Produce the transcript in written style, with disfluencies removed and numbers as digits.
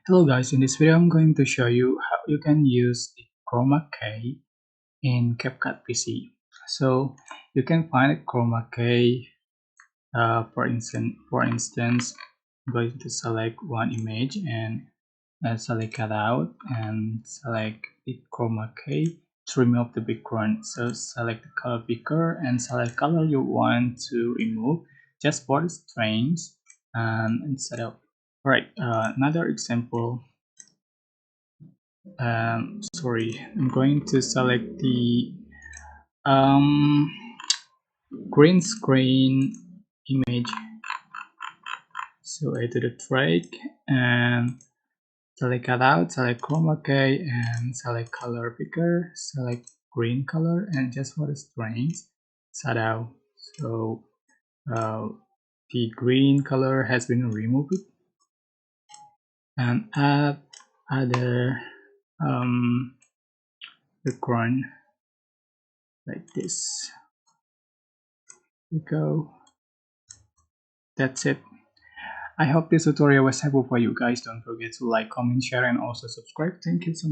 Hello guys, in this video I'm going to show you how you can use the Chroma Key in CapCut PC. So you can find a Chroma Key, for instance, I'm going to select one image and select cut out and select the Chroma Key to remove the background. So select the color picker and select color you want to remove just for the strings and instead of another example. Sorry, I'm going to select the um, green screen image. So I do the track and select cut out, select chroma key and select color picker, select green color and just for the strings set out. So uh, the green color has been removed and add other background like this. We go. That's it. I hope this tutorial was helpful for you guys. Don't forget to like, comment, share and also subscribe. Thank you so much.